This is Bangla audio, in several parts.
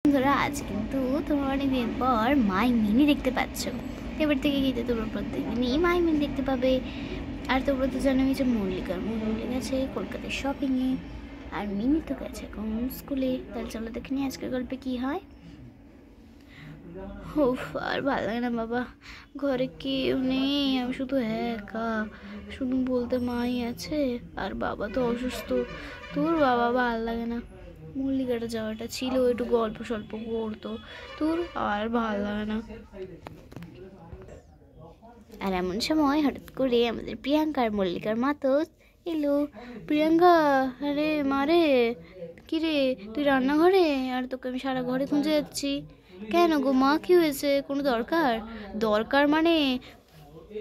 বন্ধুরা আজ কিন্তু তোমরা অনেকদিন পর মাই মিনি দেখতে পাচ্ছ। এবার থেকে কিন্তু তোমরা প্রত্যেকদিনই মাই মিনি দেখতে পাবে। আর তোমরা তো জানো যে মল্লিকার মল্লিকা গেছে কলকাতার শপিংয়ে, আর মিনি তো গেছে এখন স্কুলে। তাহলে চলো দেখে নিই আজকের গল্পে কি হয়। উফ, আর ভালো লাগে না বাবা, ঘরে কেউ নেই, আমি শুধু একা, শুধু বলতে মাই আছে আর বাবা তো অসুস্থ। তোর বাবা ভালো লাগে না। মল্লিকাটা যাওয়াটা ছিল, একটু গল্প স্বল্প করতো, তোর আর ভালো লাগে না। আর এমন সময় হঠাৎ করে আমাদের প্রিয়াঙ্কা আর মল্লিকার মা তো এলো। প্রিয়াঙ্কা, আরে মারে, কিরে তুই রান্নাঘরে? আর তোকে আমি সারা ঘরে খুঁজে যাচ্ছি। কেন গো মা, কি হয়েছে? কোনো দরকার? দরকার মানে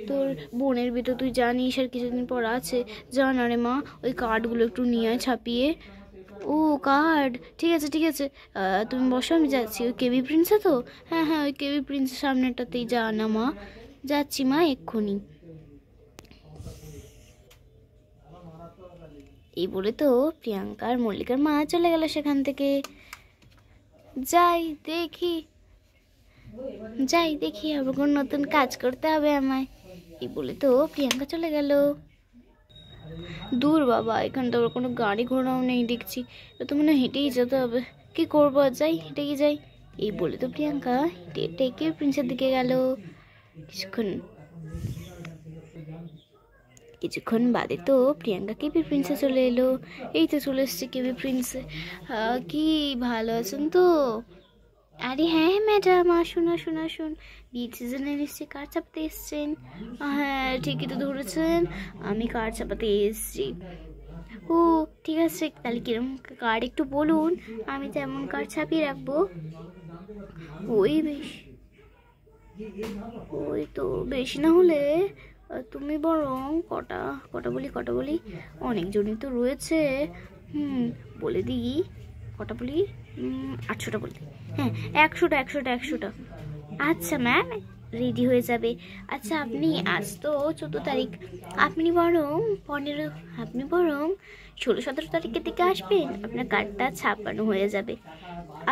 তোর বোনের বিয়ে তো তুই জানিস, আর কিছুদিন পর আছে। জান আরে মা, ওই কার্ডগুলো একটু নিয়ে ছাপিয়ে। ও কার্ড, ঠিক আছে ঠিক আছে, তুমি বসো আমি যাচ্ছি। ওই কেবি প্রিন্সে তো? হ্যাঁ হ্যাঁ, ওই কেবি প্রিন্সের সামনেটাতেই যা না মা। যাচ্ছি মা এক্ষুনি। এই বলে তো প্রিয়াঙ্কা আর মল্লিকার মা চলে গেল সেখান থেকে। যাই দেখি আবার কোনো নতুন কাজ করতে হবে আমায়। এই বলে তো প্রিয়াঙ্কা চলে গেল। দূর বাবা, এখানে তো কোনো গাড়ি ঘোড়াও নেই দেখছি, তো মনে হয় হেঁটেই যেতে হবে। কি করবো, যাই হেঁটেই যাই। এই বলে তো প্রিয়াঙ্কা হেঁটে হেঁটে কেবি প্রিন্সের দিকে গেল। কিছুক্ষণ বাদে তো প্রিয়াঙ্কা কেবি প্রিন্সে চলে এলো। এই তো চলে এসছে কেবি প্রিন্সে। কি ভালো আছেন তো? আরে হ্যাঁ ম্যাডাম, আসুন আসুন আসুন, বিয়ের সিজনে নিশ্চয়ই কার্ড চাপাতে এসছেন। হ্যাঁ ঠিকই তো ধরেছেন, আমি কার্ড চাপাতে এসছি। ও ঠিক আছে, তাহলে কিরকম কার্ড একটু বলুন, আমি তেমন কার্ড ছাপিয়ে রাখবো। ওই তো বেশি না হলে তুমি বরং কটা কটা বলি, অনেকজনই তো রয়েছে। বলে দিই কটা বলি, 800টা বলি। হ্যাঁ 100টা। আচ্ছা ম্যাম, রেডি হয়ে যাবে। আচ্ছা আপনি, আজ তো 14 তারিখ, আপনি বরং 16-17 তারিখের দিকে আসবেন, আপনার কার্ডটা ছাপানো হয়ে যাবে।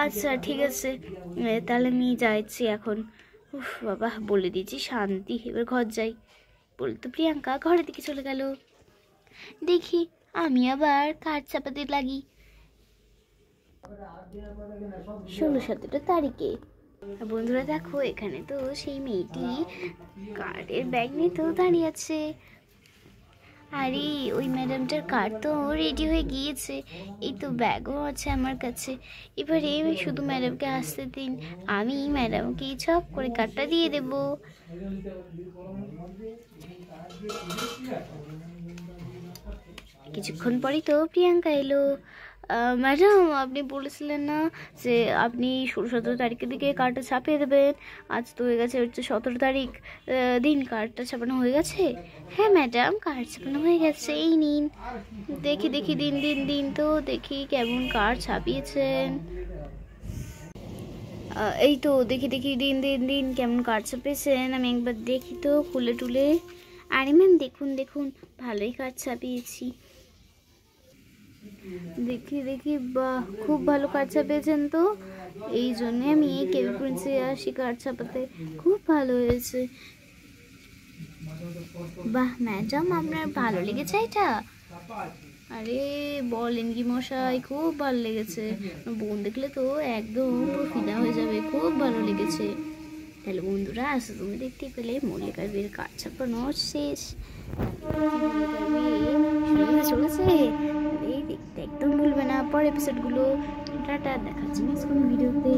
আচ্ছা ঠিক আছে, তাহলে আমি যাচ্ছি এখন। উফ বাবা, বলে দিয়েছি শান্তি, এবার ঘর যাই। বলে তো প্রিয়াঙ্কা ঘরের দিকে চলে গেল। দেখি আমি আবার কার্ড ছাপাতে লাগি 16-17 তারিখে। বন্ধুরা দেখো, এখানে তো সেই মেয়েটি কার্ডের ব্যাগ নিয়ে তো দাঁড়িয়ে আছে। আরে ওই ম্যাডামটার কার্ড তো রেডি হয়ে গিয়েছে, এই তো ব্যাগও আছে আমার কাছে। এবারে শুধু ম্যাডামকে আসতে দিন, আমি ম্যাডামকে চপ করে কার্ডটা দিয়ে দেব। কিছুক্ষণ পরেই তো প্রিয়াঙ্কা এলো। ম্যাডাম, আপনি বলেছিলেন না যে আপনি 16-17 তারিখের দিকে কার্ডটা ছাপিয়ে দেবেন? আজ তো হয়ে গেছে হচ্ছে 17 তারিখ, দিন কার্ডটা ছাপানো হয়ে গেছে? হ্যাঁ ম্যাডাম, কার্ড ছাপানো হয়ে গেছে, এই নিন। দেখি দিন তো দেখি কেমন কার্ড ছাপিয়েছেন। এই তো দেখি দিন কেমন কার্ড ছাপিয়েছেন, আমি একবার দেখি তো খুলে টুলে। আরে ম্যাম দেখুন ভালোই কার্ড ছাপিয়েছি। দেখি বাহ, খুব ভালো কার্ড ছাপিয়েছেন তো। এই জন্যে আমি এই কেবি প্রিন্সে আসি কার্ড ছাপাতে, খুব ভালো হয়েছে। বাহ ম্যাডাম, আপনার ভালো লেগেছে এটা? আরে বলেন কি মশাই, খুব ভালো লেগেছে। বোন দেখলে তো একদম ফিদা হয়ে যাবে, খুব ভালো লেগেছে। তাহলে বন্ধুরা আসো, তুমি দেখতে পেলে মল্লিকার বিয়ের কার্ড ছাপানো শেষ। চলেছে, এই দেখতে একদম ভুলবে না পরের এপিসোডগুলো। টাটা, দেখাচ্ছি নেক্সট কোনো ভিডিওতে।